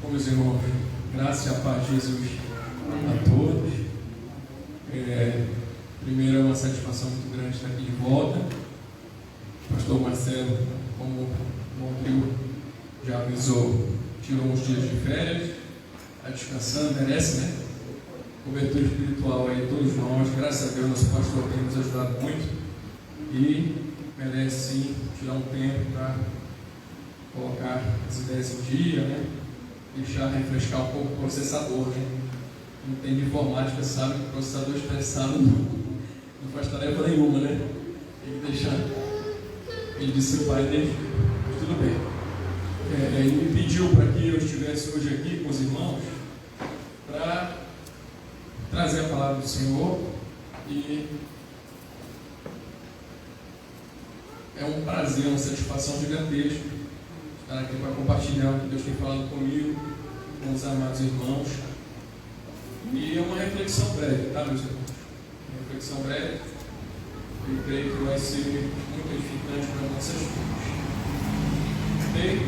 Meus irmãos, graça e a paz de Jesus a todos. Primeiro, é uma satisfação muito grande estar aqui de volta. O pastor Marcelo, como o Montril já avisou, tirou uns dias de férias, está descansando, merece, né? Cobertura espiritual aí, todos nós, graças a Deus, nosso pastor tem nos ajudado muito e merece sim tirar um tempo para colocar as ideias em dia, né? Deixar refrescar um pouco o processador, né? Quem tem de informática sabe que o processador estressado não faz tarefa nenhuma, né? Tem que deixar ele dissipar a energia. Mas tudo bem. Ele me pediu para que eu estivesse hoje aqui com os irmãos para trazer a palavra do Senhor e é um prazer, uma satisfação gigantesca estar aqui para compartilhar o que Deus tem falado comigo, com os amados irmãos. E é uma reflexão breve, tá, meus irmãos? Uma reflexão breve. Eu creio que vai ser muito edificante para nossas vidas. Bem,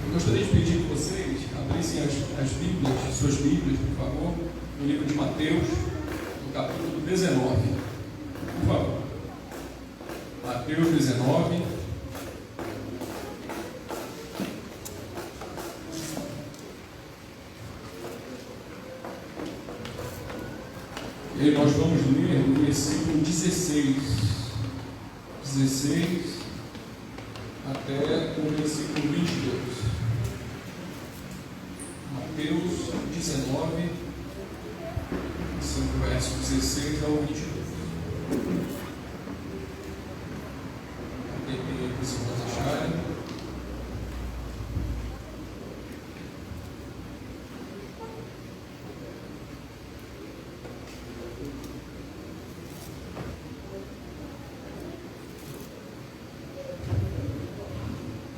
eu gostaria de pedir que vocês abrissem as Bíblias, as suas Bíblias, por favor, no livro de Mateus, no capítulo 19. Por favor. Mateus 19. E nós vamos ler o versículo 16 até o versículo 22. Mateus 19, verso 16 ao 22. Tem que para os irmãos acharem.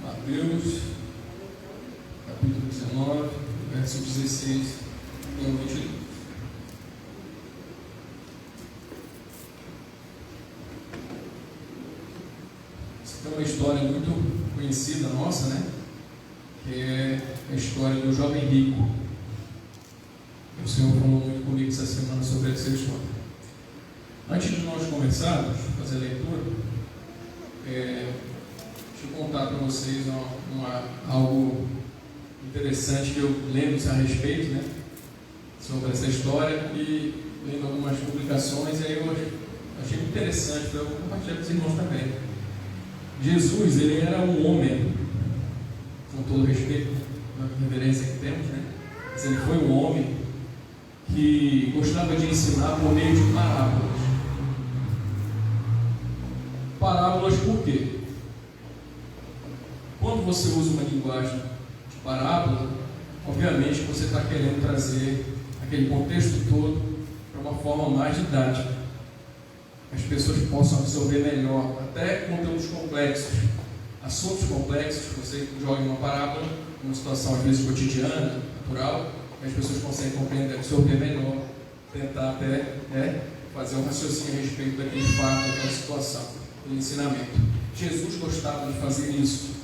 Mateus, capítulo 19, verso 16 ao 22. Essa é uma história muito conhecida nossa, né? Que é a história do jovem rico. O Senhor falou muito comigo essa semana sobre essa história. Antes de nós começarmos a fazer a leitura, deixa eu contar para vocês algo interessante que eu lembro a respeito, né, sobre essa história e lendo algumas publicações, e aí eu achei muito interessante para eu compartilhar com os irmãos também. Jesus, ele era um homem, com todo respeito na reverência que temos, né, mas ele foi um homem que gostava de ensinar por meio de parábolas. Parábolas por quê? Quando você usa uma linguagem de parábola, obviamente você está querendo trazer aquele contexto todo para uma forma mais didática, que as pessoas possam absorver melhor, até conteúdos complexos, assuntos complexos. Você joga uma parábola, uma situação às vezes cotidiana, natural, que as pessoas conseguem compreender, absorver melhor, tentar até fazer um raciocínio a respeito daquele fato, daquela situação, do ensinamento. Jesus gostava de fazer isso.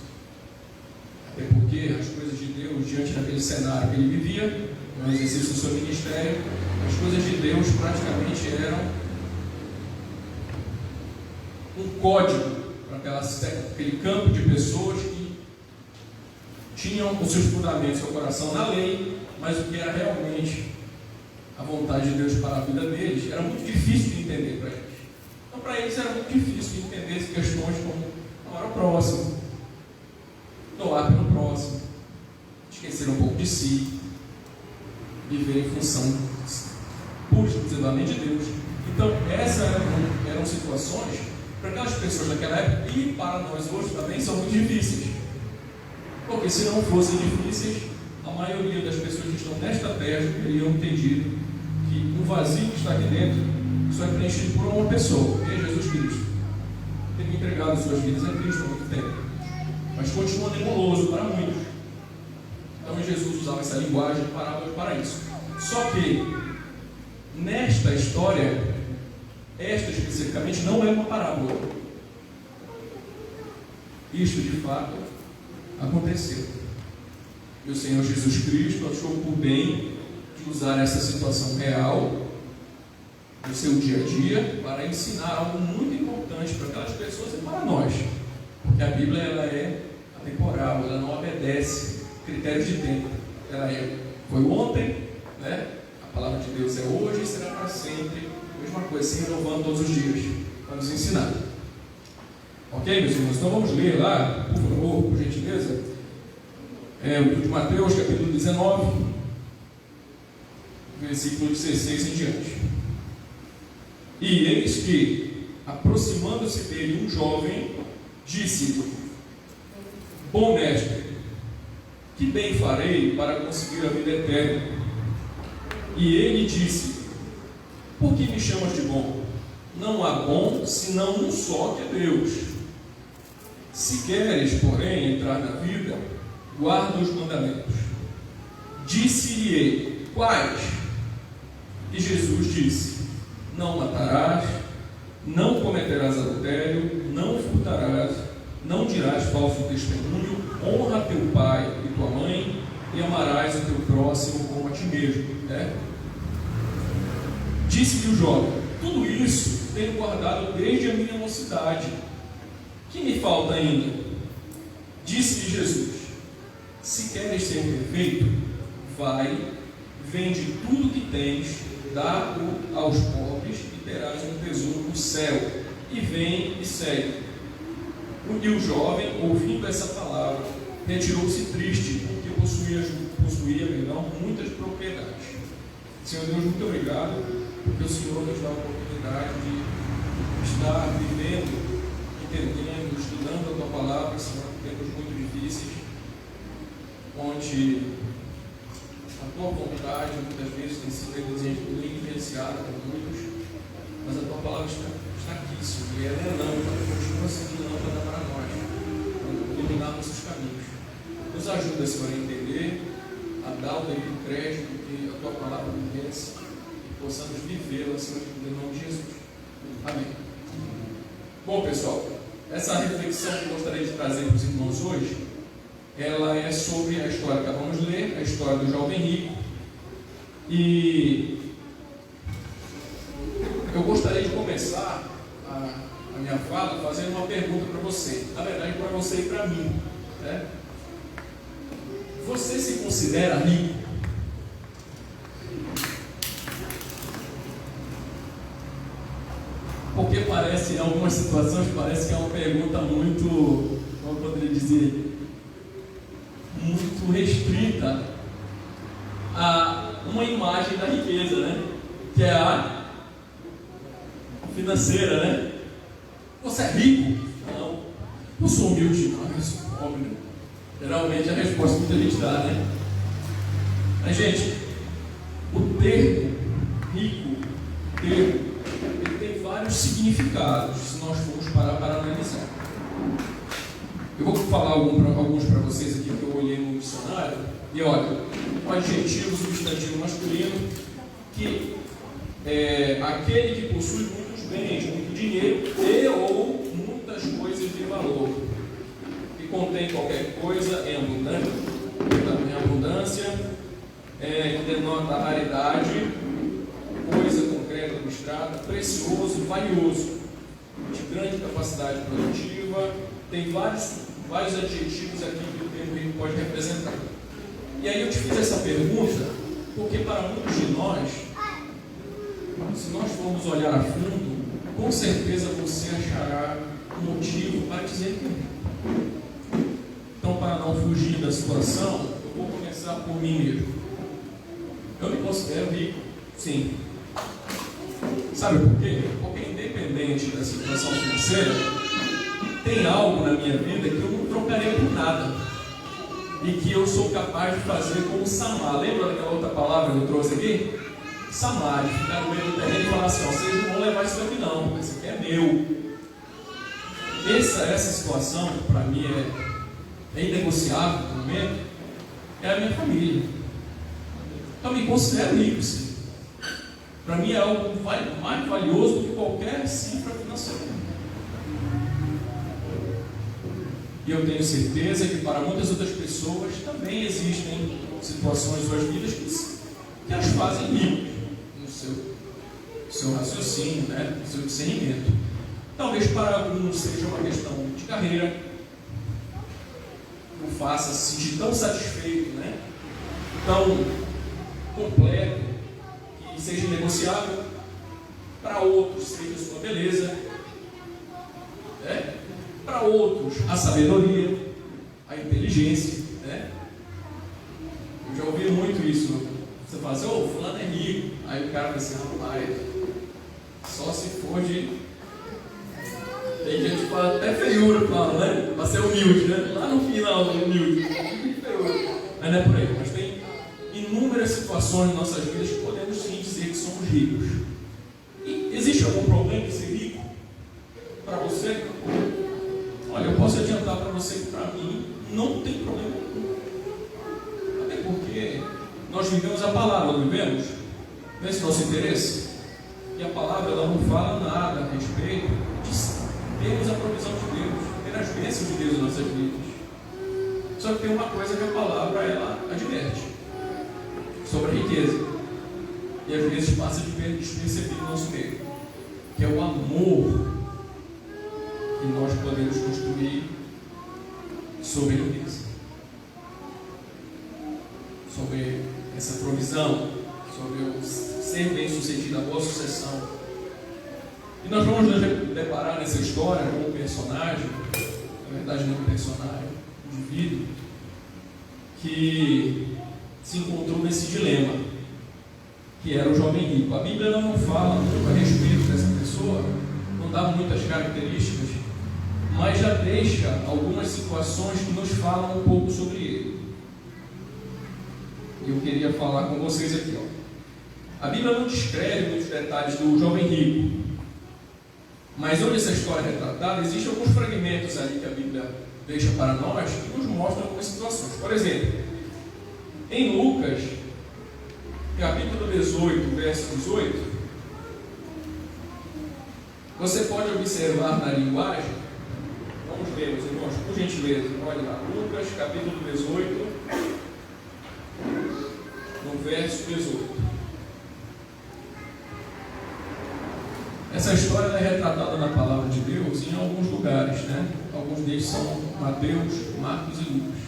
É porque as coisas de Deus, diante daquele cenário que ele vivia, no exercício do seu ministério, as coisas de Deus praticamente eram um código para aquele campo de pessoas que tinham os seus fundamentos, seu coração na lei, mas o que era realmente a vontade de Deus para a vida deles era muito difícil de entender para eles. Então, para eles era muito difícil de entender questões como amar ao próximo, doar pelo próximo, esquecer um pouco de si, viver em função pura e exclusivamente de Deus. Então, essas eram situações para aquelas pessoas daquela época e para nós hoje também são muito difíceis. Porque se não fossem difíceis, a maioria das pessoas que estão nesta terra teriam entendido que o vazio que está aqui dentro só é preenchido por uma pessoa, que é Jesus Cristo. Tem entregado suas vidas a Cristo há muito tempo, mas continua nebuloso para muitos. Então Jesus usava essa linguagem de parábolas para isso. Só que nesta história, esta especificamente não é uma parábola. Isto de fato aconteceu. E o Senhor Jesus Cristo achou por bem de usar essa situação real no seu dia a dia para ensinar algo muito importante para aquelas pessoas e para nós. Porque a Bíblia ela é atemporal, ela não obedece critérios de tempo. Ela foi ontem, né? A palavra de Deus é hoje e será para sempre. A mesma coisa, se renovando todos os dias, para nos ensinar. Ok, meus irmãos? Então vamos ler lá, por favor, por gentileza, o livro de Mateus, capítulo 19, versículo 16 em diante. E eis que, aproximando-se dele um jovem, disse-lhe: Bom mestre, que bem farei para conseguir a vida eterna? E ele disse: Por que me chamas de bom? Não há bom senão um só, que é Deus. Se queres, porém, entrar na vida, guarda os mandamentos. Disse-lhe ele: Quais? E Jesus disse: Não matarás, não cometerás adultério, não furtarás, não dirás falso testemunho, honra teu pai e tua mãe, e amarás o teu próximo como a ti mesmo. Disse-lhe o jovem: Tudo isso tenho guardado desde a minha mocidade. Que me falta ainda? Disse-lhe Jesus: Se queres ser perfeito, vai, vende tudo que tens, dá-o aos pobres e terás um tesouro no céu, e vem e segue. E o jovem, ouvindo essa palavra, retirou-se triste, porque possuía muitas propriedades. Senhor Deus, muito obrigado, porque o Senhor nos dá a oportunidade de estar vivendo, entendendo, estudando a Tua palavra, Senhor, em tempos muito difíceis, onde a Tua vontade muitas vezes tem sido negligenciada por muitos, mas a Tua palavra está aqui, Senhor, e ela é lâmpada, continua sendo lâmpada para nós, para iluminar nossos caminhos. Nos ajuda, Senhor, a entender, a dar o devido crédito que a Tua palavra merece, e possamos vivê-la, Senhor, em nome de Jesus. Amém. Bom, pessoal, essa reflexão que eu gostaria de trazer para os irmãos hoje, ela é sobre a história que vamos ler, a história do jovem rico. E eu gostaria de começar a minha fala fazendo uma pergunta para você, na verdade para você e para mim, né? Você se considera rico? Porque parece, em algumas situações, parece que é uma pergunta muito, como eu poderia dizer, muito restrita a uma imagem da riqueza, né? Que é a financeira, né? Você é rico? Não. Eu sou humilde? Não, eu sou pobre, né? Geralmente a resposta que a gente dá, né? Mas, gente, o termo rico, ele tem vários significados, se nós formos parar para analisar. Eu vou falar alguns para vocês aqui que eu olhei no dicionário. E olha, um adjetivo substantivo masculino, que é aquele que possui muitos bens, muito dinheiro e ou muitas coisas de valor, que contém qualquer coisa em abundância, que denota raridade, coisa concreta, abstrata, precioso, valioso, de grande capacidade produtiva. Tem vários adjetivos aqui que o termo rico pode representar. E aí eu te fiz essa pergunta porque para muitos de nós, se nós formos olhar a fundo, com certeza você achará um motivo para dizer que não. Então, para não fugir da situação, eu vou começar por mim mesmo. Eu me considero rico, sim. Sabe por quê? Porque independente da situação financeira, tem algo na minha vida que eu não trocaria por nada e que eu sou capaz de fazer como Samar. Lembra daquela outra palavra que eu trouxe aqui? Samar, de ficar no meio do terreno e falar assim: vocês não vão levar isso aqui não, isso aqui é meu. Essa situação, para mim, é inegociável no momento, é a minha família. Então eu me considero rico, sim. Para mim é algo mais valioso do que qualquer cifra financeira. E eu tenho certeza que para muitas outras pessoas também existem situações em suas vidas que as fazem ricos no seu raciocínio, né? No seu discernimento. Talvez para alguns seja uma questão de carreira, o faça se sentir tão satisfeito, né? Tão completo, que seja negociável. Para outros seja sua beleza, né? Para outros a sabedoria, a inteligência, né? Eu já ouvi muito isso. Você fala assim, ô, fulano é rico. Aí o cara fala assim, rapaz, só se for de... Tem gente que fala até feiura, fala, né? Para ser humilde, né? Lá no final, humilde. Mas não é por aí. Mas tem inúmeras situações em nossas vidas que podemos sim dizer que somos ricos. E existe algum problema em ser rico? Para você? Olha, eu posso adiantar para você que para mim não tem problema nenhum. Até porque nós vivemos a palavra, não vivemos? Não é esse nosso interesse? E a palavra ela não fala nada a respeito de termos a provisão de Deus, ter as bênçãos de Deus em nossas vidas. Só que tem uma coisa que a palavra ela adverte sobre a riqueza. E às vezes passa despercebido no nosso meio, que é o amor que nós podemos construir sobre a riqueza, sobre essa provisão, sobre o ser bem sucedido, a boa sucessão. E nós vamos nos deparar nessa história com um personagem, na verdade não um personagem, um indivíduo, que se encontrou nesse dilema, que era o jovem rico. A Bíblia não fala muito a respeito dessa pessoa, não dá muitas características, mas já deixa algumas situações que nos falam um pouco sobre ele. E eu queria falar com vocês aqui. A Bíblia não descreve muitos detalhes do jovem rico, mas onde essa história é retratada, existem alguns fragmentos ali que a Bíblia deixa para nós que nos mostram algumas situações. Por exemplo, em Lucas, capítulo 18, verso 18, você pode observar na linguagem, vamos ver, meus irmãos, por gentileza, olha lá, Lucas, capítulo 18, no verso 18. Essa história é retratada na palavra de Deus em alguns lugares, né? Alguns deles são Mateus, Marcos e Lucas.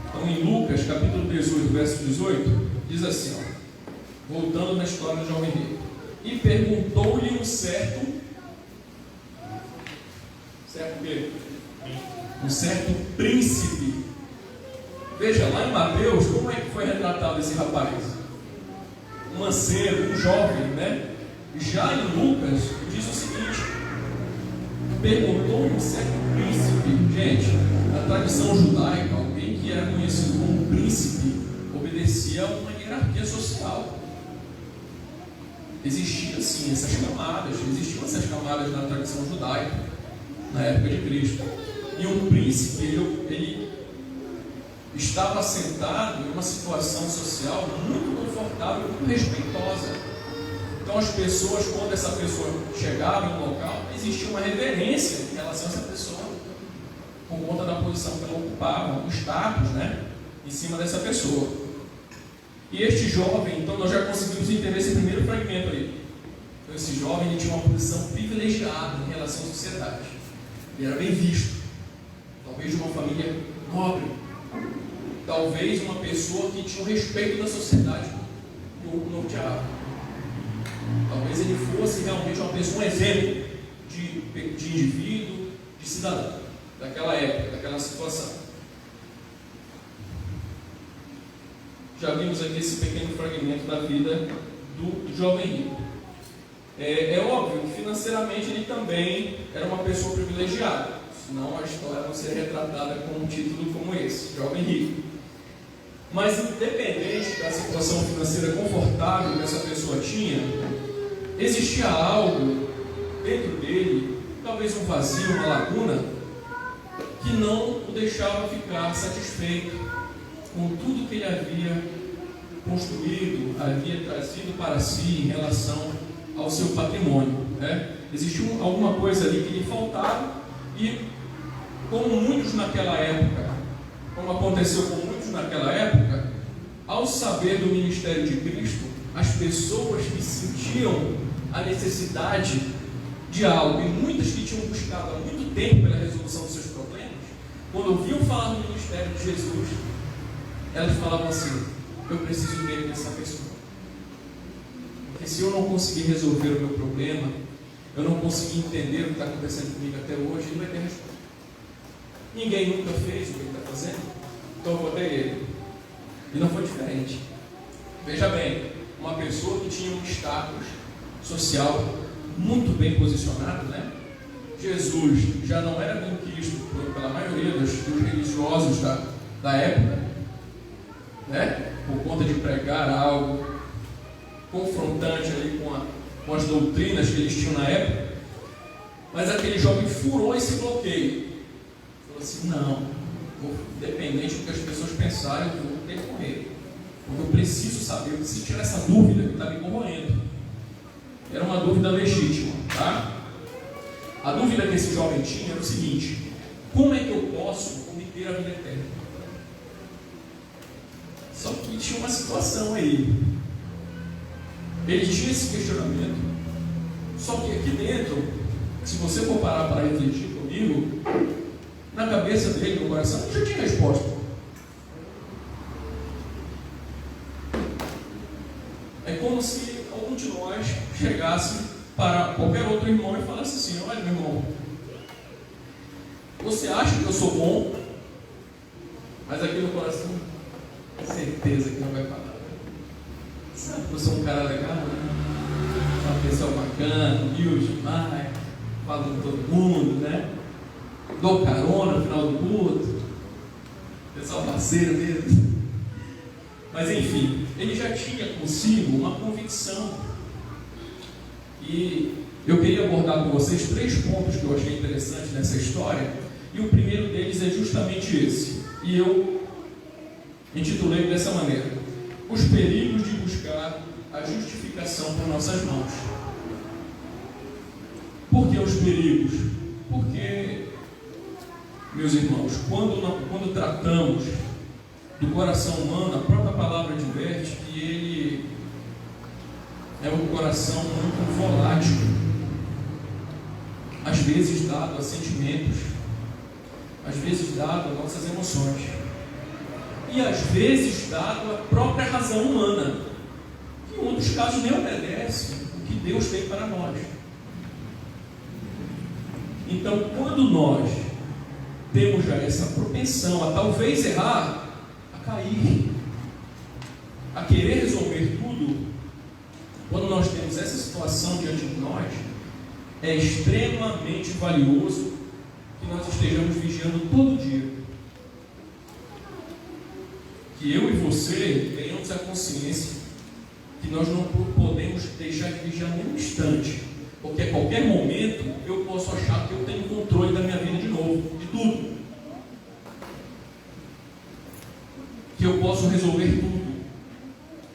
Então, em Lucas, capítulo 18, verso 18, diz assim, voltando na história do jovem rico. E perguntou-lhe um certo o quê? Um certo príncipe. Veja, lá em Mateus, como é que foi retratado esse rapaz? Um mancebo, um jovem, né? Já em Lucas, diz o seguinte: perguntou um certo príncipe. Gente, na tradição judaica, alguém que era conhecido como príncipe obedecia a uma hierarquia social. Existiam sim existiam essas camadas na tradição judaica, na época de Cristo. E um príncipe, ele estava sentado em uma situação social muito confortável, muito respeitosa. Então as pessoas, quando essa pessoa chegava em um local, existia uma reverência em relação a essa pessoa, por conta da posição que ela ocupava, o status, né, em cima dessa pessoa. E este jovem, então nós já conseguimos entender esse primeiro fragmento aí. Então esse jovem ele tinha uma posição privilegiada em relação à sociedade. Ele era bem visto, talvez de uma família nobre, talvez uma pessoa que tinha o respeito da sociedade que o norteava. Talvez ele fosse realmente uma pessoa, um exemplo de indivíduo, de cidadão, daquela época, daquela situação. Já vimos aqui esse pequeno fragmento da vida do jovem rico. É óbvio que financeiramente ele também era uma pessoa privilegiada, senão a história não seria retratada com um título como esse, jovem rico. Mas independente da situação financeira confortável que essa pessoa tinha, existia algo dentro dele, talvez um vazio, uma laguna, que não o deixava ficar satisfeito com tudo que ele havia construído, havia trazido para si em relação ao seu patrimônio, né? Existia alguma coisa ali que lhe faltava E como muitos naquela época, como aconteceu com muitos naquela época, ao saber do ministério de Cristo, as pessoas que sentiam a necessidade de algo, e muitas que tinham buscado há muito tempo pela resolução dos seus problemas, quando ouviam falar do ministério de Jesus, elas falavam assim: eu preciso ver essa pessoa, porque se eu não conseguir resolver o meu problema, eu não conseguir entender o que está acontecendo comigo até hoje, não vai ter resposta. Ninguém nunca fez o que ele está fazendo, então eu botei ele. E não foi diferente. Veja bem, uma pessoa que tinha um status social muito bem posicionado, né? Jesus já não era bem quisto pela maioria dos religiosos da época, né? Por conta de pregar algo confrontante ali com as doutrinas que eles tinham na época. Mas aquele jovem furou esse bloqueio. Falou assim: não, independente do que as pessoas pensarem, eu vou ter que correr, porque eu preciso saber, eu preciso tirar essa dúvida que está me corroendo. Era uma dúvida legítima, tá? A dúvida que esse jovem tinha era o seguinte: como é que eu posso obter a vida eterna? Só que tinha uma situação aí. Ele tinha esse questionamento, só que aqui dentro, se você for parar para refletir comigo, na cabeça dele, no coração, já tinha resposta. É como se algum de nós chegasse para qualquer outro irmão e falasse assim: olha, meu irmão, você acha que eu sou bom, mas aqui no coração, certeza que não vai falar. Sabe que você é um cara legal, né? Uma pessoa bacana, humilde demais, fala com todo mundo, né? Dou carona no final do culto, pessoal parceiro mesmo. Mas enfim, ele já tinha consigo uma convicção. E eu queria abordar com vocês 3 pontos que eu achei interessantes nessa história. E o primeiro deles é justamente esse. E eu intitulei dessa maneira: os perigos de buscar a justificação por nossas mãos. Por que os perigos? Porque, meus irmãos, quando tratamos do coração humano, a própria palavra adverte que ele é um coração muito volátil, às vezes dado a sentimentos, às vezes dado a nossas emoções, e às vezes dado à própria razão humana, que em outros casos nem obedece o que Deus tem para nós. Então, quando nós temos já essa propensão a talvez errar, a cair, a querer resolver tudo, quando nós temos essa situação diante de nós, é extremamente valioso que nós estejamos vigiando todo dia. Que eu e você tenhamos a consciência que nós não podemos deixar de vigiar nenhum instante, porque a qualquer momento eu posso achar que eu tenho controle da minha vida de novo, de tudo, que eu posso resolver tudo,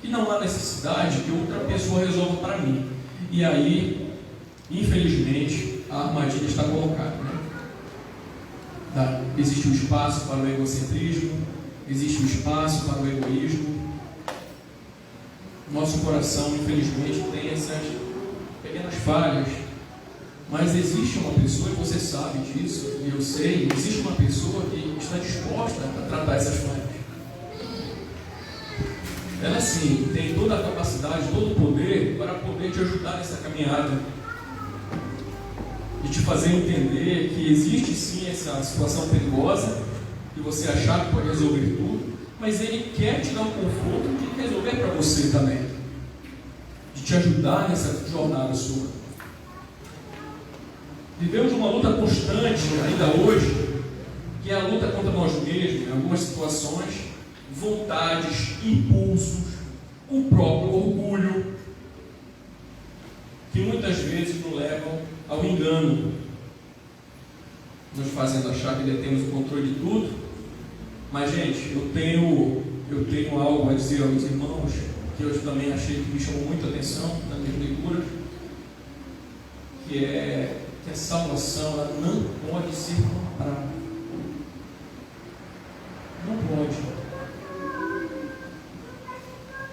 que não há necessidade que outra pessoa resolva para mim. E aí, infelizmente, a armadilha está colocada, né? Existe um espaço para o egocentrismo, existe um espaço para o egoísmo. Nosso coração, infelizmente, tem essas pequenas falhas, mas existe uma pessoa, e você sabe disso, e eu sei, existe uma pessoa que está disposta a tratar essas falhas. Ela sim tem toda a capacidade, todo o poder para poder te ajudar nessa caminhada e te fazer entender que existe sim essa situação perigosa, que você achar que pode resolver tudo, mas Ele quer te dar um conforto de resolver para você também, de te ajudar nessa jornada sua. Vivemos uma luta constante ainda hoje, que é a luta contra nós mesmos, em algumas situações, vontades, impulsos, o próprio orgulho, que muitas vezes nos levam ao engano, nos fazendo achar que detemos o controle de tudo. Mas, gente, eu tenho algo a dizer aos irmãos que eu também achei que me chamou muita atenção nas minhas leituras, que é que a salvação ela não pode ser comprada. Não pode.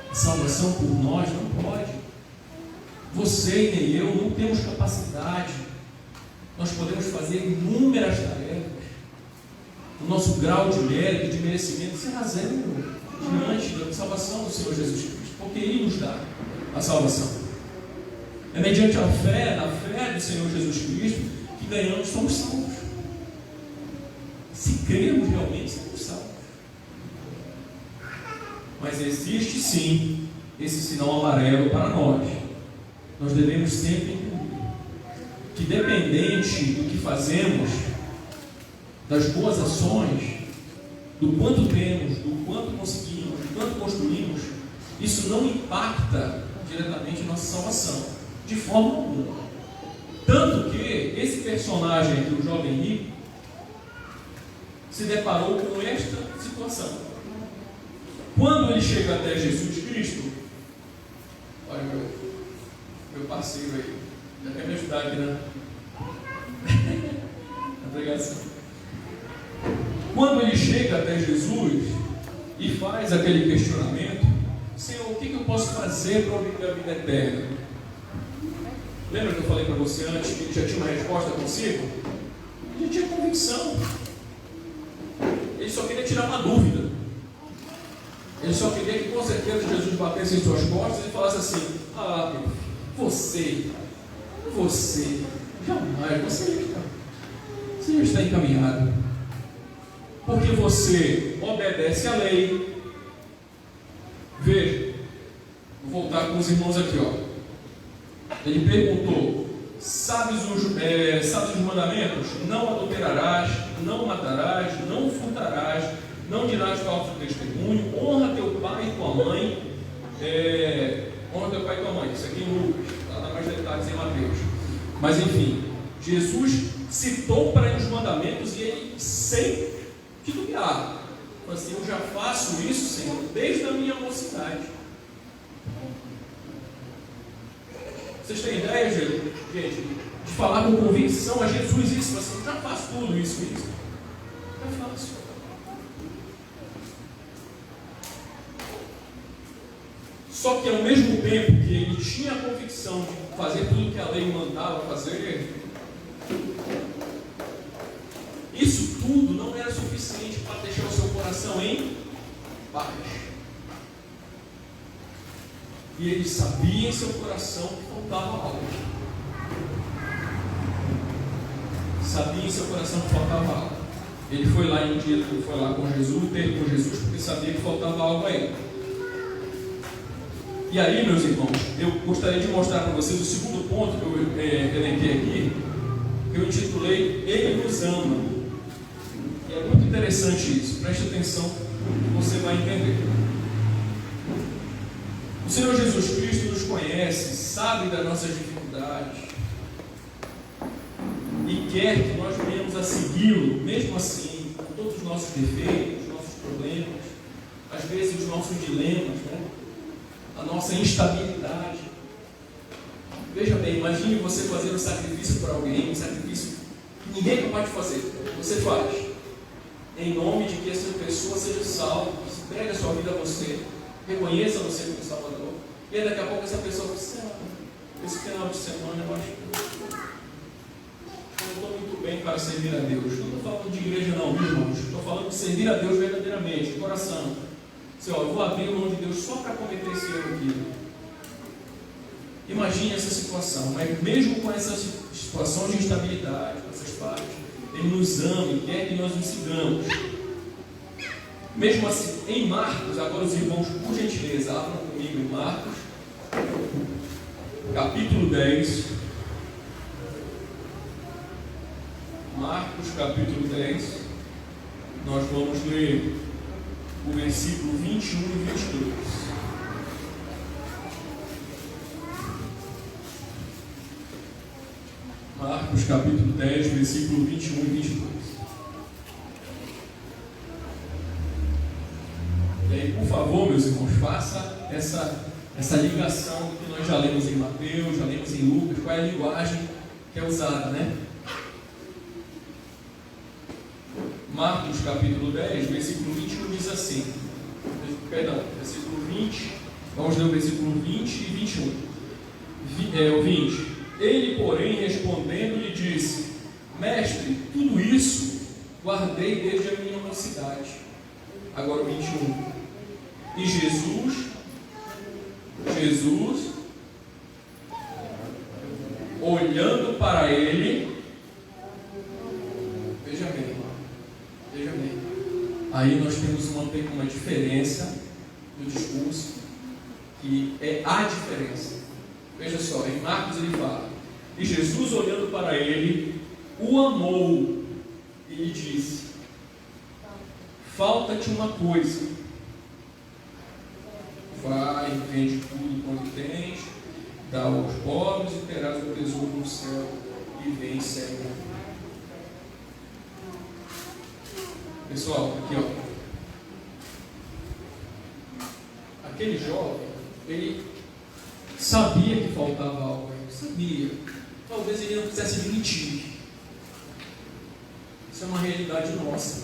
A salvação por nós não pode. Você e nem eu não temos capacidade. Nós podemos fazer inúmeras tarefas. O nosso grau de mérito, de merecimento será zero diante da salvação do Senhor Jesus Cristo, porque Ele nos dá a salvação. É mediante a fé, na fé do Senhor Jesus Cristo, que ganhamos, somos salvos. Se cremos realmente, somos salvos. Mas existe sim esse sinal amarelo para nós. Nós devemos sempre entender que, dependente do que fazemos, das boas ações, do quanto temos, do quanto conseguimos, do quanto construímos, isso não impacta diretamente nossa salvação, de forma alguma. Tanto que esse personagem aqui, o jovem rico, se deparou com esta situação. Quando ele chega até Jesus Cristo, olha meu parceiro aí, já quer me ajudar aqui na pregação. Quando ele chega até Jesus e faz aquele questionamento: Senhor, o que eu posso fazer para obter a vida eterna? Lembra que eu falei para você antes que ele já tinha uma resposta consigo? Ele já tinha convicção. Ele só queria tirar uma dúvida. Ele só queria que com certeza Jesus batesse em suas costas e falasse assim: ah, você, jamais, você já está encaminhado. Porque você obedece à lei. Veja, vou voltar com os irmãos aqui, ó. Ele perguntou: sabes os mandamentos? Não adulterarás, não matarás, não furtarás, não dirás falso testemunho, honra teu pai e tua mãe. Honra teu pai e tua mãe. Isso aqui em Lucas, lá dá mais detalhes em Mateus. Mas enfim, Jesus citou para ele os mandamentos e ele, sem titubear, falou assim: eu já faço isso, Senhor, desde a minha mocidade. Vocês têm ideia, gente, de falar com convicção a Jesus isso? Assim, eu já faço tudo isso. Já faço. Só que ao mesmo tempo que ele tinha a convicção de fazer tudo que a lei mandava fazer, isso tudo não era suficiente para deixar o seu coração em paz. E ele sabia em seu coração que faltava algo. Sabia em seu coração que faltava algo. Ele foi lá em um dia, foi lá com Jesus, teve com Jesus, porque sabia que faltava algo a ele. E aí, meus irmãos, eu gostaria de mostrar para vocês o segundo ponto que eu elenquei aqui, que eu intitulei Ele nos ama. E é muito interessante isso, preste atenção, você vai entender. O Senhor Jesus Cristo nos conhece, sabe das nossas dificuldades e quer que nós venhamos a segui-lo, mesmo assim, com todos os nossos defeitos, os nossos problemas, às vezes os nossos dilemas, né? A nossa instabilidade. Veja bem, imagine você fazer um sacrifício para alguém, um sacrifício que ninguém é capaz de fazer. Você faz, em nome de que essa pessoa seja salva, que se entregue a sua vida a você, reconheça você como Salvador, e aí daqui a pouco essa pessoa fala assim: esse final de semana eu acho que eu estou muito bem para servir a Deus. Não estou falando de igreja não, irmãos. Estou falando de servir a Deus verdadeiramente, de coração. Assim, eu vou abrir mão de Deus só para cometer esse erro aqui. Imagine essa situação, mas mesmo com essa situação de instabilidade, com essas falhas, Ele nos ama e quer que nós nos sigamos. Mesmo assim, em Marcos, agora os irmãos, por gentileza, abram comigo em Marcos, capítulo 10. Marcos, capítulo 10. Nós vamos ler o versículo 21 e 22. Marcos capítulo 10, versículo 21 e 22. E aí, por favor, meus irmãos, faça essa ligação que nós já lemos em Mateus, já lemos em Lucas, qual é a linguagem que é usada, né? Marcos capítulo 10, versículo 21 diz assim, perdão, versículo 20, vamos ler o versículo 20 e 21. O 20. Ele, porém, respondendo, lhe disse: Mestre, tudo isso guardei desde a minha mocidade. Agora o 21. E Jesus, olhando para ele, veja bem, aí nós temos uma diferença no discurso, que é a diferença. Veja só, em Marcos ele fala: e Jesus, olhando para ele, o amou e lhe disse: falta-te uma coisa, vai, vende tudo quanto tens, dá aos pobres e terás o tesouro no céu, e vem e segue. Pessoal, aqui ó, aquele jovem, ele sabia que faltava algo, sabia, talvez ele não quisesse admitir. Isso é uma realidade nossa.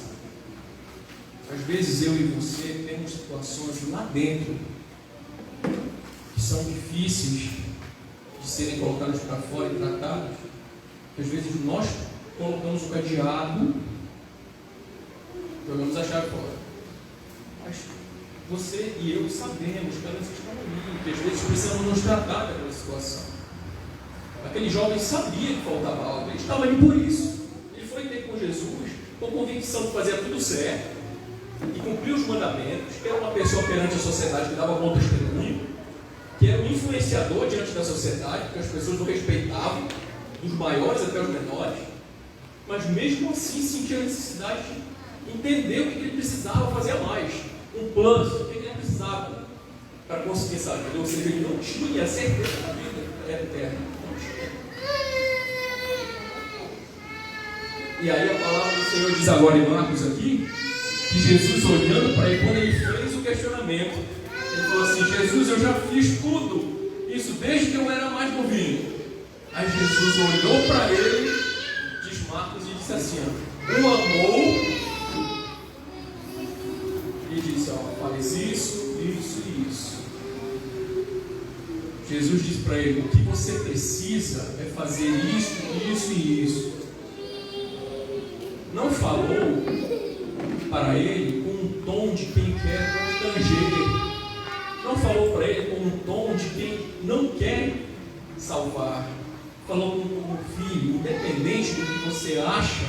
Às vezes eu e você temos situações lá dentro que são difíceis de serem colocadas para fora e tratadas. Às vezes nós colocamos o cadeado, jogamos a chave fora. Mas você e eu sabemos que elas estão ali, que às vezes precisamos nos tratar daquela situação. Aquele jovem sabia que faltava algo, ele estava ali por isso. Ele foi ter com Jesus com convicção de fazer tudo certo e cumprir os mandamentos, que era uma pessoa perante a sociedade que dava bom testemunho, que era um influenciador diante da sociedade, porque as pessoas o respeitavam, dos maiores até os menores, mas mesmo assim sentia a necessidade de entender o que ele precisava fazer a mais, um plus, o que ele precisava para conseguir essa vida. Ou seja, ele não tinha a certeza da vida eterna. E aí a palavra do Senhor diz agora em Marcos aqui, que Jesus, olhando para ele, quando ele fez o questionamento, ele falou assim: Jesus, eu já fiz tudo isso desde que eu era mais novinho. Aí Jesus olhou para ele, diz Marcos, e disse assim: o amou, e disse: faz isso, isso e isso. Jesus disse para ele: o que você precisa é fazer isso, isso e isso. Não falou para ele com um tom de quem quer constranger. Não falou para ele com um tom de quem não quer salvar. Falou como filho, independente do que você acha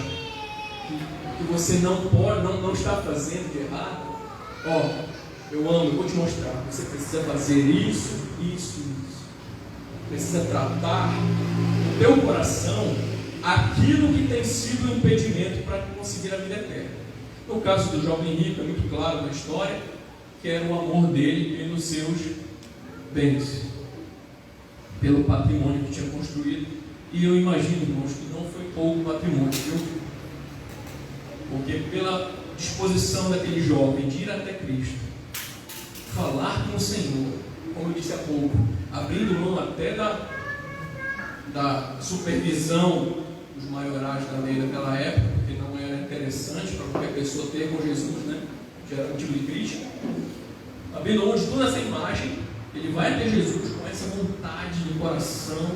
que você não pode, não está fazendo de errado. Eu amo, eu vou te mostrar. Você precisa fazer isso, isso, isso. Precisa tratar no teu coração aquilo que tem sido um impedimento para conseguir a vida eterna. No caso do jovem rico, é muito claro na história que era o amor dele pelos seus bens, pelo patrimônio que tinha construído. E eu imagino, irmãos, que não foi pouco patrimônio, viu? Porque pela disposição daquele jovem de ir até Cristo, falar com o Senhor, como eu disse há pouco, abrindo mão até da supervisão dos maiorais da lei daquela época, porque não era interessante para qualquer pessoa ter com Jesus, né? Já era motivo de crítica. Abrindo mão de toda essa imagem, ele vai até Jesus com essa vontade de coração,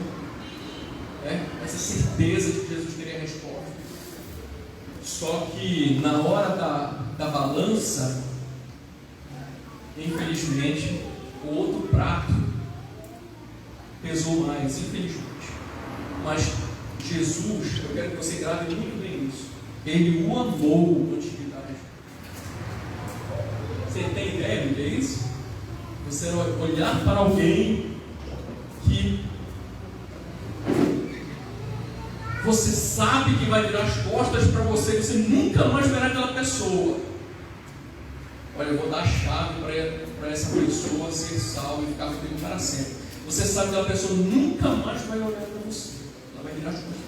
essa certeza de que Jesus teria a resposta. Só que na hora da balança, infelizmente, o outro prato pesou mais, infelizmente. Mas Jesus, eu quero que você grave muito bem isso, ele o amou antes de dar. Você tem ideia do que é isso? Você olhar para alguém que você sabe que vai virar as costas para você, você nunca mais verá aquela pessoa. Olha, eu vou dar a chave para essa pessoa ser salva e ficar comigo para sempre. Você sabe que aquela pessoa nunca mais vai olhar para você, ela vai virar as costas.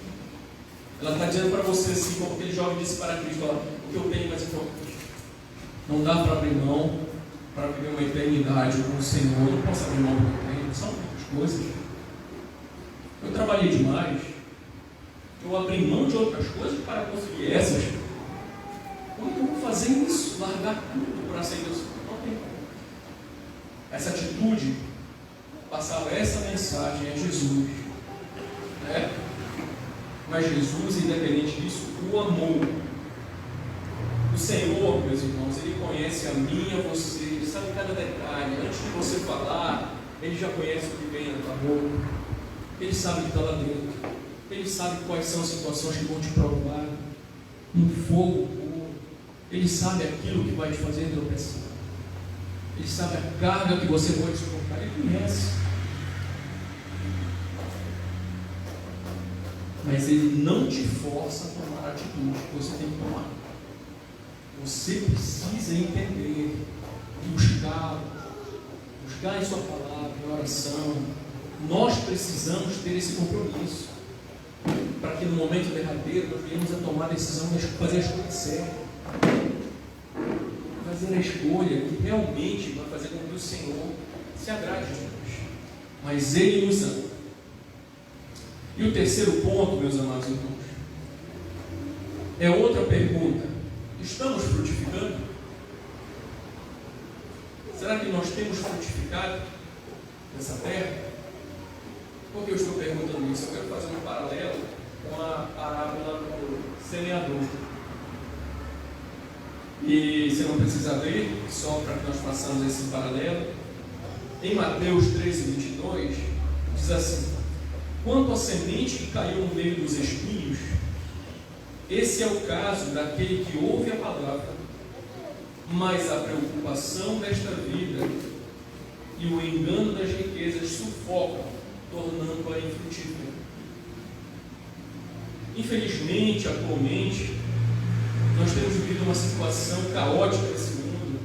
Ela está dizendo para você assim, como aquele jovem disse para Cristo: o que eu tenho mais importante. Não dá para abrir mão para viver uma eternidade com o Senhor. Eu não posso abrir mão do que eu tenho, são muitas coisas. Eu trabalhei demais, vou abrir mão de outras coisas para conseguir essas. Como é que eu vou fazer isso? Largar tudo para seguir Deus? Não tem como. Essa atitude passava essa mensagem a Jesus, né? Mas Jesus, independente disso, o amou. O Senhor, meus irmãos, Ele conhece a mim e a você, Ele sabe cada detalhe. Antes de você falar, Ele já conhece o que vem na tua boca, Ele sabe o que está lá dentro, Ele sabe quais são as situações que vão te provar um fogo puro, Ele sabe aquilo que vai te fazer tropeçar, Ele sabe a carga que você pode suportar, Ele conhece. Mas Ele não te força a tomar a atitude que você tem que tomar. Você precisa entender, buscar em sua palavra, em oração. Nós precisamos ter esse compromisso, para que no momento derradeiro nós venhamos a tomar a decisão de fazer a escolha certa, fazer a escolha que realmente vai fazer com que o Senhor se agrade de nós. Mas Ele nos ama. E o terceiro ponto, meus amados irmãos, é outra pergunta. Estamos frutificando? Será que nós temos frutificado nessa terra? Por que eu estou perguntando isso? Eu quero fazer um paralelo com a parábola do semeador. E você não precisa ler, só para que nós façamos esse paralelo. Em Mateus 13:22, diz assim: quanto à semente que caiu no meio dos espinhos, esse é o caso daquele que ouve a palavra, mas a preocupação desta vida e o engano das riquezas sufocam, tornando-a infrutífera. Infelizmente, atualmente, nós temos vivido uma situação caótica nesse mundo.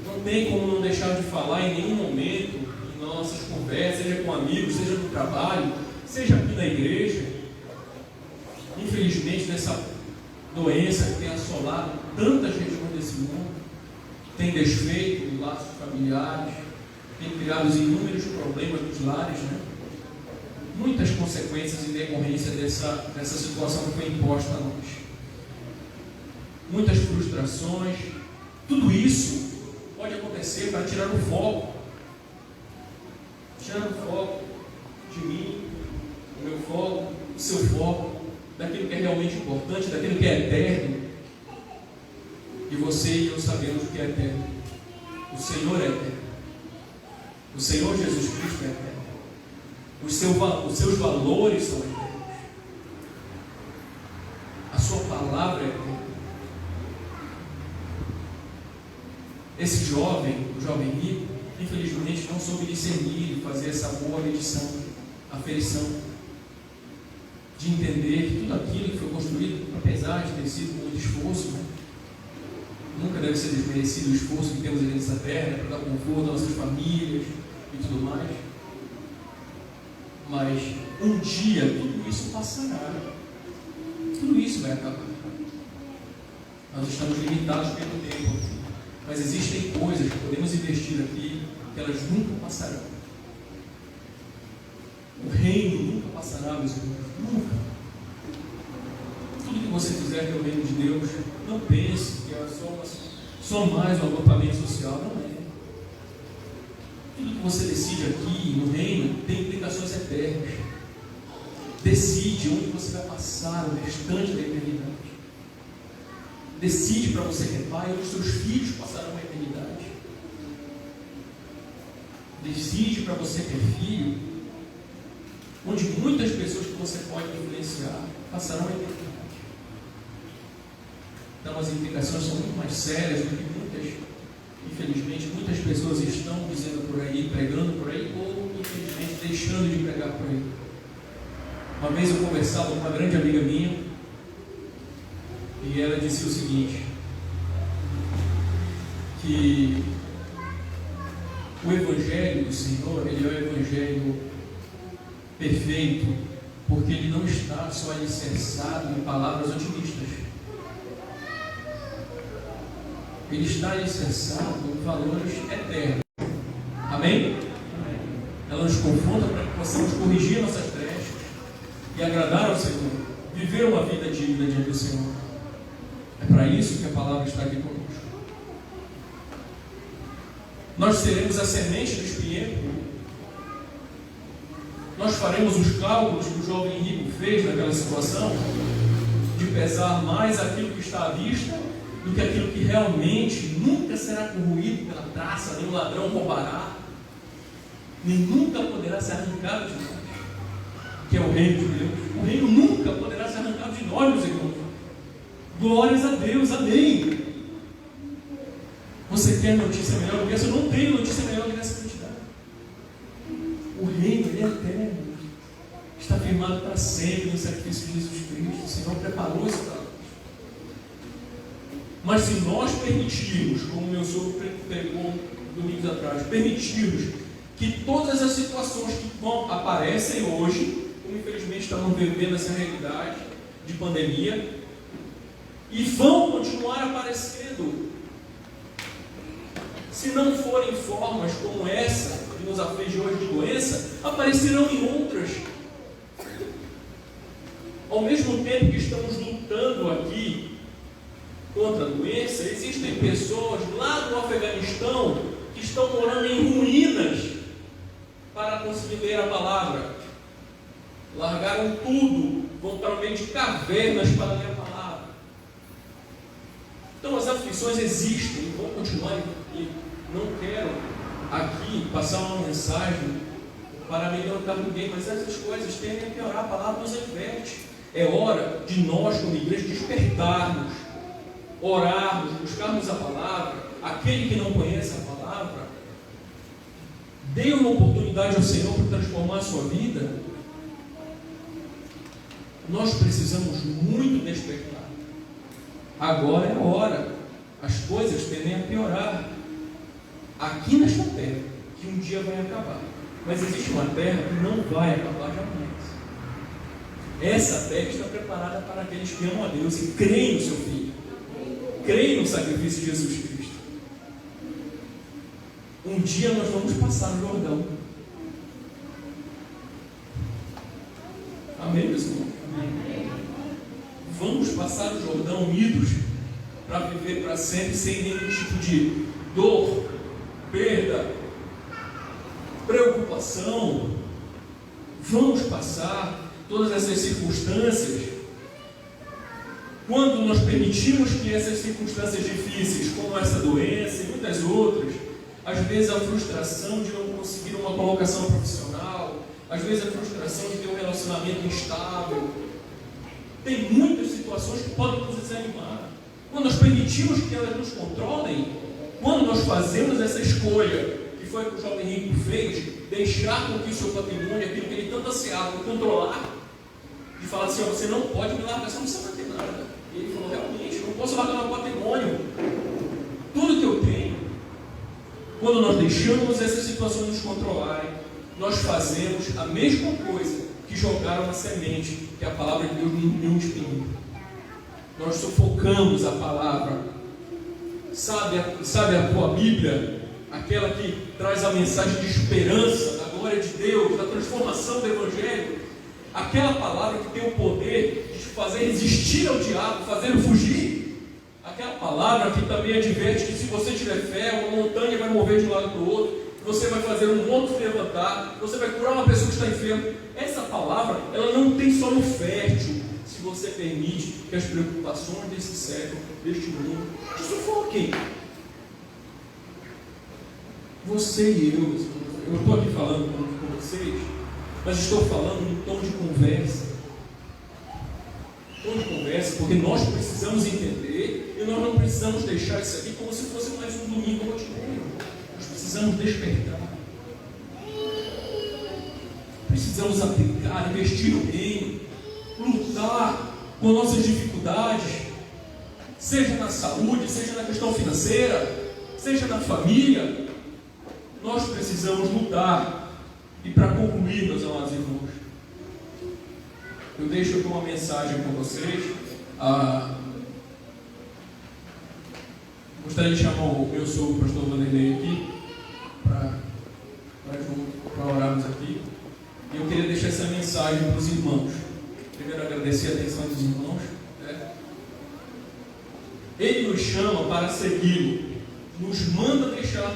Não tem como não deixar de falar em nenhum momento, em nossas conversas, seja com amigos, seja no trabalho, seja aqui na igreja. Infelizmente, nessa doença que tem assolado tantas regiões desse mundo, tem desfeito os laços familiares, tem criado inúmeros problemas nos lares, né? Muitas consequências em decorrência dessa situação que foi imposta a nós. Muitas frustrações. Tudo isso pode acontecer para tirar o foco. Tirar o foco de mim, o meu foco, o seu foco, daquilo que é realmente importante, daquilo que é eterno. E você e eu sabemos o que é eterno. O Senhor é eterno. O Senhor Jesus Cristo é eterno. Os seus valores são eternos. A sua palavra é eterna. Esse jovem, o jovem rico, infelizmente não soube discernir e fazer essa boa medição, aferição, de entender que tudo aquilo que foi construído, apesar de ter sido com muito esforço, né? Nunca deve ser desmerecido o esforço que temos aqui nessa terra, né, para dar conforto às nossas famílias e tudo mais. Mas um dia tudo isso passará. Tudo isso vai acabar. Nós estamos limitados pelo tempo aqui. Mas existem coisas que podemos investir aqui que elas nunca passarão. O reino nunca passará, meus irmãos. Nunca. Tudo que você fizer pelo reino de Deus, não pense que é só mais um agrupamento social. Não é. Tudo que você decide aqui no reino tem implicações eternas. Decide onde você vai passar o restante da eternidade. Decide para você que é pai onde os seus filhos passarão a eternidade. Decide para você que é filho onde muitas pessoas que você pode influenciar passarão a eternidade. Então as implicações são muito mais sérias do que infelizmente, muitas pessoas estão dizendo por aí, pregando por aí, ou infelizmente deixando de pregar por aí. Uma vez eu conversava com uma grande amiga minha, e ela disse o seguinte, que o Evangelho do Senhor, ele é o Evangelho perfeito, porque ele não está só alicerçado em palavras otimistas. Ele está alicerçado em valores eternos. Amém? Ela nos confronta para que possamos corrigir nossas brechas, e agradar ao Senhor, viver uma vida digna diante do Senhor. É para isso que a palavra está aqui conosco. Nós seremos a semente do espinheiro. Nós faremos os cálculos que o jovem rico fez naquela situação, de pesar mais aquilo que está à vista do que aquilo que realmente nunca será corroído pela traça, nem o ladrão roubará, nem nunca poderá ser arrancado de nós, que é o reino de Deus. O reino nunca poderá ser arrancado de nós, meus irmãos. Glórias a Deus, amém. Você quer notícia melhor do que essa? Eu não tenho notícia melhor do que essa que eu te dá. O reino é eterno, está firmado para sempre no sacrifício de Jesus Cristo. O Senhor preparou isso para nós. Mas se nós permitirmos, como meu sogro pregou domingos atrás, permitirmos que todas as situações que aparecem hoje, como infelizmente estamos vivendo essa realidade de pandemia, e vão continuar aparecendo, se não forem formas como essa que nos aflige hoje de doença, aparecerão em outras. Ao mesmo tempo que estamos lutando aqui contra a doença, existem pessoas lá no Afeganistão que estão morando em ruínas para conseguir ler a palavra. Largaram tudo, vão para o meio de cavernas para ler a palavra. Então as aflições existem e vão continuar. E não quero aqui passar uma mensagem para melhorar ninguém, mas essas coisas tendem a piorar. A palavra nos adverte. É hora de nós, como igreja, despertarmos, orarmos, buscarmos a palavra. Aquele que não conhece a palavra, dê uma oportunidade ao Senhor para transformar a sua vida. Nós precisamos muito despertar. Agora é a hora. As coisas tendem a piorar aqui nesta terra, que um dia vai acabar. Mas existe uma terra que não vai acabar jamais. Essa terra está preparada para aqueles que amam a Deus e creem no seu Filho, creem no sacrifício de Jesus Cristo. Um dia nós vamos passar no Jordão. Amém, meus irmãos? Vamos passar o Jordão unidos para viver para sempre sem nenhum tipo de dor, perda, preocupação. Vamos passar todas essas circunstâncias. Quando nós permitimos que essas circunstâncias difíceis, como essa doença e muitas outras, às vezes a frustração de não conseguir uma colocação profissional, às vezes a frustração de ter um relacionamento instável, tem muitas situações que podem nos desanimar. Quando nós permitimos que elas nos controlem, quando nós fazemos essa escolha, que foi o que o jovem rico fez, deixar com que o seu patrimônio, aquilo que ele tanto ansiava, controlar, de falar assim, ó, você não pode me largar, você não precisa ter nada. E ele falou, realmente, eu não posso largar meu patrimônio, tudo que eu tenho. Quando nós deixamos essas situações nos controlarem, nós fazemos a mesma coisa que jogaram uma semente, que a palavra de Deus não espinho. Nós sufocamos a palavra. Sabe a tua Bíblia? Aquela que traz a mensagem de esperança, da glória de Deus, da transformação do Evangelho. Aquela palavra que tem o poder de te fazer resistir ao diabo, fazê-lo fugir. Aquela palavra que também adverte que se você tiver fé, uma montanha vai mover de um lado para o outro, você vai fazer um monte se levantar, você vai curar uma pessoa que está enferma. Essa palavra, ela não tem solo fértil, se você permite que as preocupações desse século, deste mundo, te sufoquem. Você e eu estou aqui falando com vocês, mas estou falando em tom de conversa. Tom de conversa, porque nós precisamos entender e nós não precisamos deixar isso aqui como se fosse mais um domingo rotineiro. Nós precisamos despertar. Precisamos aplicar, investir no reino, lutar com nossas dificuldades, seja na saúde, seja na questão financeira, seja na família. Nós precisamos lutar. E para concluir, meus amados irmãos, eu deixo aqui uma mensagem com vocês. Gostaria de chamar o meu sogro, o pastor Vanderlei, aqui para orarmos aqui. E eu queria deixar essa mensagem para os irmãos. agradecer a atenção dos irmãos. Ele nos chama para segui-lo, nos manda deixar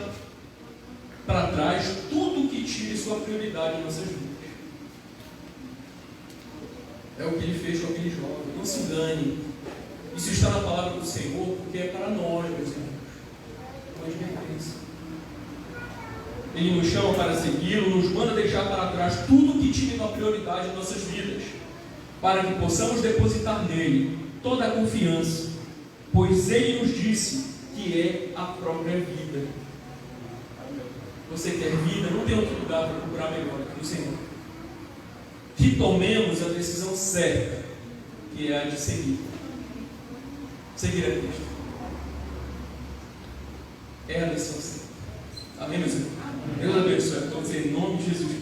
para trás tudo que tire sua prioridade em nossas vidas. É o que ele fez com aquele jovem. Não se engane. Isso está na palavra do Senhor, porque é para nós, meus irmãos. Uma advertência. Ele nos chama para segui-lo, nos manda deixar para trás tudo que tire uma prioridade em nossas vidas, para que possamos depositar nele toda a confiança, pois ele nos disse que é a própria vida. Você quer vida? Não tem outro lugar para procurar melhor que no Senhor. Que tomemos a decisão certa, que é a de seguir. Seguir a Cristo. É a decisão certa. Amém, meus irmãos? Deus abençoe a todos em nome de Jesus.